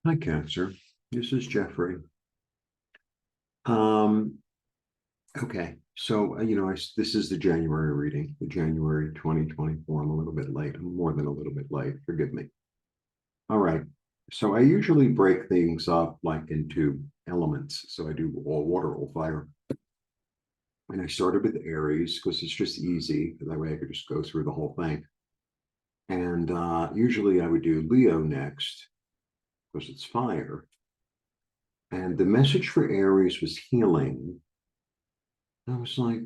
Hi, Cancer. This is Jeffrey. Um, okay, so this is the January reading, the January 2024. I'm a little bit late. I'm more than a little bit late. Forgive me. All right. So I usually break things up like into elements. So I do all water, all fire. And I started with Aries because it's just easy. That way I could just go through the whole thing. And usually I would do Leo next because it's fire. And the message for Aries was healing. I was like,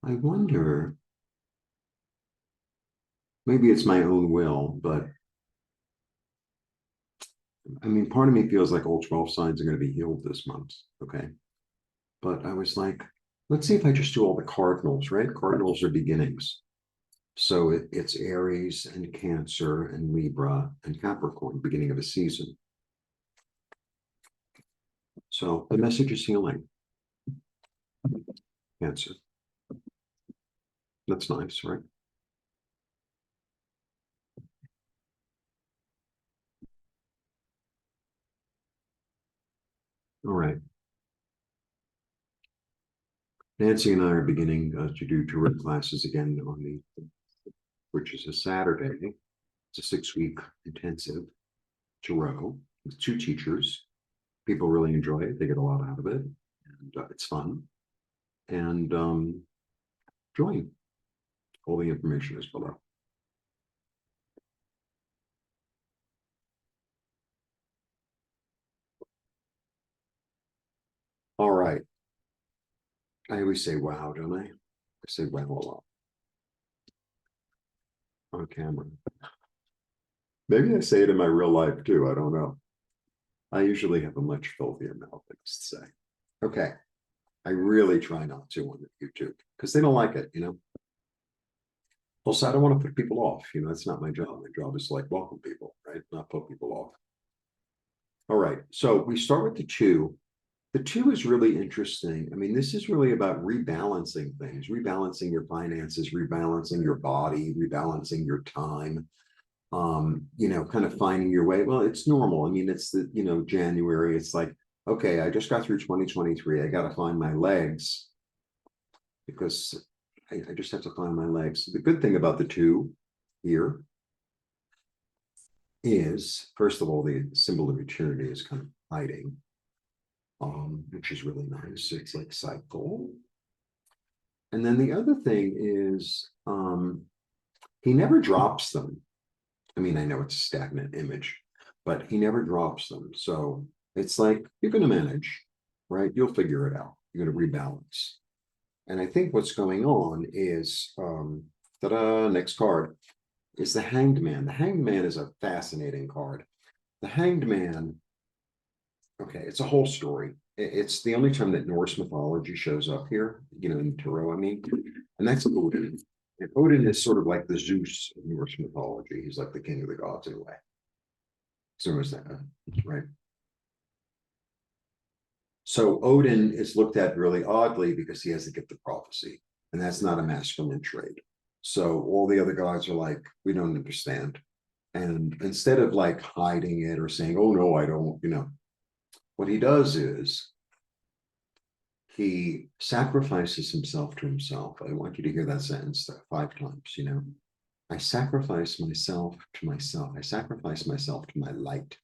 I wonder, maybe it's my own will, but I mean, part of me feels like all 12 signs are going to be healed this month. Okay. But I was like, let's see if I just do all the cardinals, right? Cardinals are beginnings. So it's Aries and Cancer and Libra and Capricorn, beginning of a season. So the message is healing. Cancer. That's nice, right? All right. Nancy and I are beginning to do Tarot classes again which is a Saturday. It's a 6-week intensive Tarot with 2 teachers. People really enjoy it. They get a lot out of it, and it's fun. And join. All the information is below. All right. I always say wow, don't I? I say wow a lot on camera. Maybe I say it in my real life too. I don't know. I usually have a much filthier mouth, I must say. Okay. I really try not to on YouTube because they don't like it, Also, I don't want to put people off. It's not my job. My job is to like welcome people, right? Not put people off. All right. So we start with the 2. The 2 is really interesting. I mean, this is really about rebalancing things, rebalancing your finances, rebalancing your body, rebalancing your time, kind of finding your way. Well, it's normal. I mean, it's January. It's like, okay, I just got through 2023. I got to find my legs because I just have to find my legs. The good thing about the 2 here is, first of all, the symbol of eternity is kind of hiding, which is really nice. It's like cycle. And then the other thing is he never drops them. I mean, I know it's a stagnant image, but he never drops them. So it's like you're going to manage, right? You'll figure it out. You're going to rebalance. And I think what's going on is, next card is the Hanged Man. The Hanged Man is a fascinating card. The Hanged Man, okay, it's a whole story. It's the only time that Norse mythology shows up here, in Tarot, I mean, and that's Odin. And Odin is sort of like the Zeus of Norse mythology. He's like the king of the gods in a way. So is that, right? So Odin is looked at really oddly because he has the gift of prophecy, and that's not a masculine trait. So all the other gods are like, we don't understand. And instead of like hiding it or saying, oh no, I don't, what he does is he sacrifices himself to himself. I want you to hear that sentence 5 times, I sacrifice myself to myself. I sacrifice myself to my light.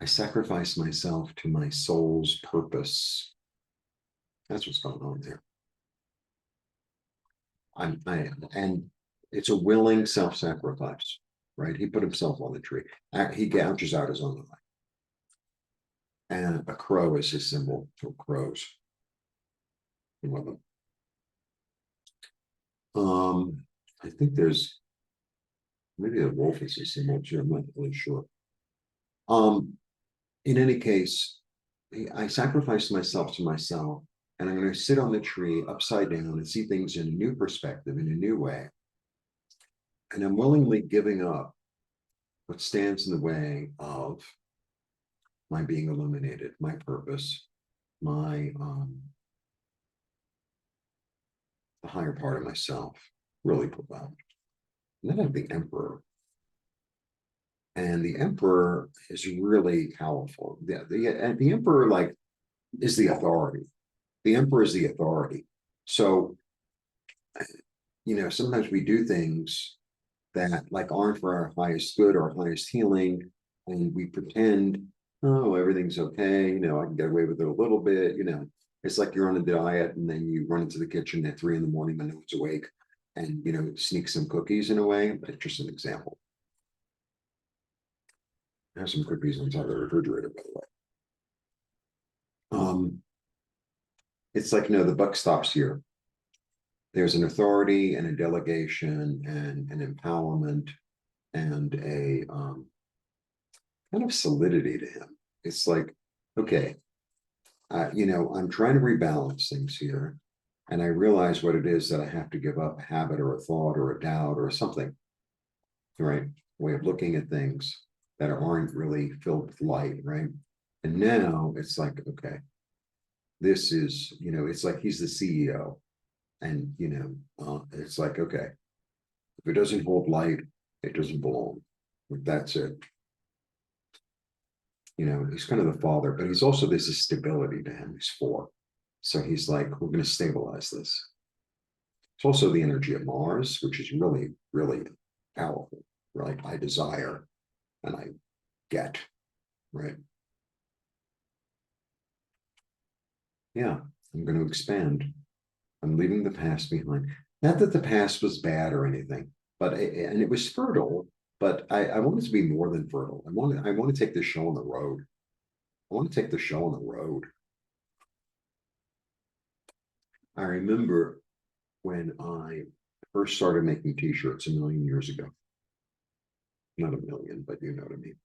I sacrifice myself to my soul's purpose. That's what's going on there. And it's a willing self-sacrifice, right? He put himself on the tree. He gouges out his own eye. And a crow is his symbol for crows. I think there's maybe a wolf is his symbol too. I'm not really sure. In any case, I sacrificed myself to myself, and I'm going to sit on the tree upside down and see things in a new perspective, in a new way. And I'm willingly giving up what stands in the way of my being illuminated, my purpose, my the higher part of myself. Really profound. And then I have the Emperor. And the emperor is really powerful. The emperor like is the authority. The emperor is the authority. So, sometimes we do things that like aren't for our highest good or highest healing, and we pretend, oh, everything's okay, I can get away with it a little bit. It's like you're on a diet and then you run into the kitchen at 3 a.m. when no one's awake and sneak some cookies in a way. That's just an example. I have some cookies inside the refrigerator, by the way. It's like, no, the buck stops here. There's an authority and a delegation and an empowerment and a kind of solidity to him. It's like, okay, I'm trying to rebalance things here. And I realize what it is that I have to give up, a habit or a thought or a doubt or something, right? Way of looking at things that aren't really filled with light, right? And now it's like, okay, this is, it's like he's the CEO. And, it's like, okay, if it doesn't hold light, it doesn't belong. That's it. He's kind of the father, but he's also, there's a stability to him. He's 4. So he's like, we're going to stabilize this. It's also the energy of Mars, which is really, really powerful, right? I desire and I get, right? Yeah, I'm going to expand. I'm leaving the past behind. Not that the past was bad or anything, but and it was fertile, but I want it to be more than fertile. I want to take this show on the road. I want to take the show on the road. I remember when I first started making t-shirts a million years ago. Not a million, but you know what I mean.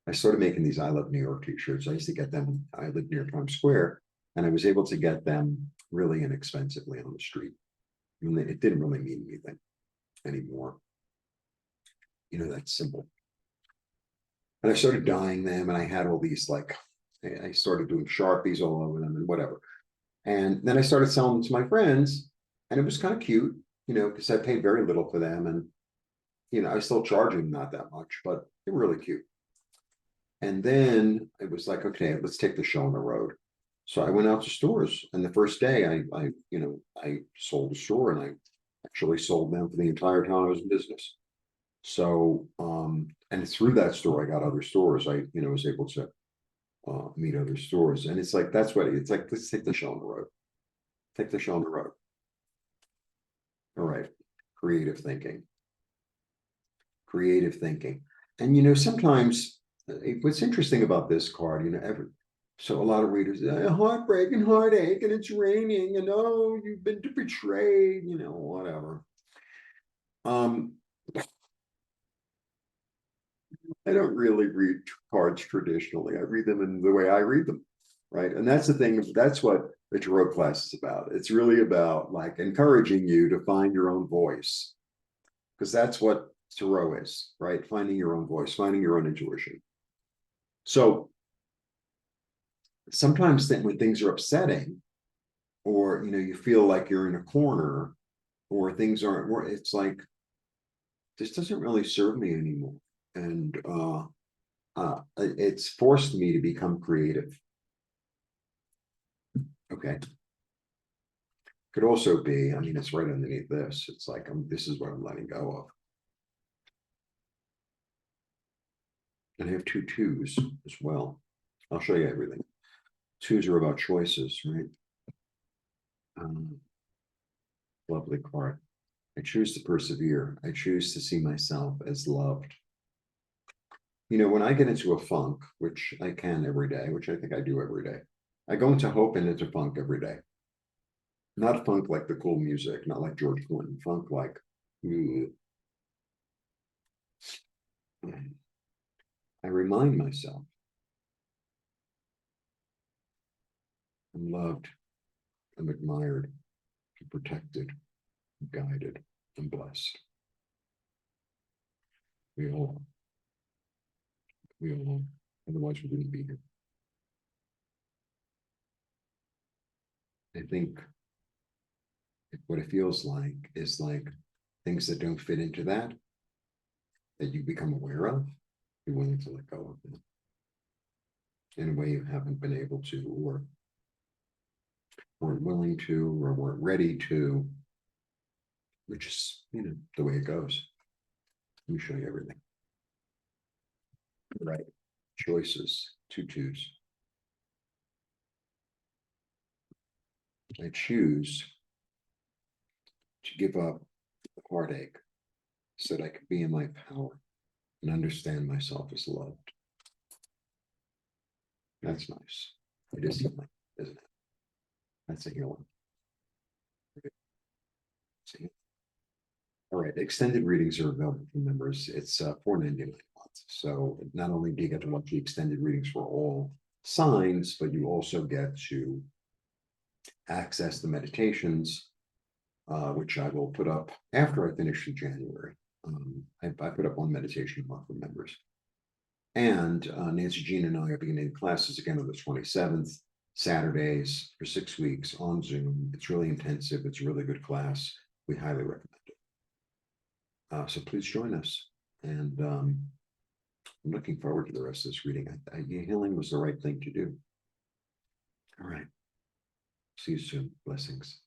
I started making these I Love New York t-shirts. I used to get them. I lived near Times Square, and I was able to get them really inexpensively on the street. And it didn't really mean anything anymore. That's simple. And I started dyeing them, and I had all these like, I started doing Sharpies all over them and whatever. And then I started selling them to my friends, and it was kind of cute, because I paid very little for them, and I was still charging not that much, but they were really cute. And then it was like, okay, let's take the show on the road. So I went out to stores, and the first day I sold a store, and I actually sold them for the entire time I was in business. So, and through that store, I got other stores. I, was able to meet other stores, and it's like that's what it's like. Let's take the show on the road. Take the show on the road. All right, creative thinking. Creative thinking, and sometimes what's interesting about this card, so a lot of readers, heartbreak and heartache, and it's raining, and oh, you've been betrayed, whatever. I don't really read cards traditionally. I read them in the way I read them, right? And that's the thing. That's what the tarot class is about. It's really about like encouraging you to find your own voice, because that's what tarot is, right? Finding your own voice, finding your own intuition. So sometimes then when things are upsetting, or you feel like you're in a corner, or things aren't, it's like this doesn't really serve me anymore, and it's forced me to become creative. Okay. Could also be, I mean, it's right underneath this. It's like this is what I'm letting go of. And I have 2 2s as well. I'll show you everything. 2s are about choices, right? Lovely card. I choose to persevere. I choose to see myself as loved. When I get into a funk, which I can every day, which I think I do every day, I go into hope and into funk every day. Not funk like the cool music, not like George Clinton, funk like, I remind myself I'm loved, I'm admired, I'm protected, I'm guided, I'm blessed. We all are. Otherwise we wouldn't be here. I think what it feels like is like things that don't fit into that you become aware of. Be willing to let go of it in a way you haven't been able to, or weren't willing to, or weren't ready to, which is, the way it goes. Let me show you everything. Right. Choices, 2 2s. I choose to give up the heartache so that I could be in my power and understand myself as loved. That's nice. It is healing, isn't it? That's a healing. See? All right, extended readings are available for members. It's $4.99 a month. So not only do you get to watch the extended readings for all signs, but you also get to access the meditations, which I will put up after I finish in January. I put up one meditation a month for members. And Nancy Jean and I are beginning classes again on the 27th, Saturdays for 6 weeks on Zoom. It's really intensive. It's a really good class. We highly recommend it. So please join us. And I'm looking forward to the rest of this reading. Healing was the right thing to do. All right. See you soon. Blessings.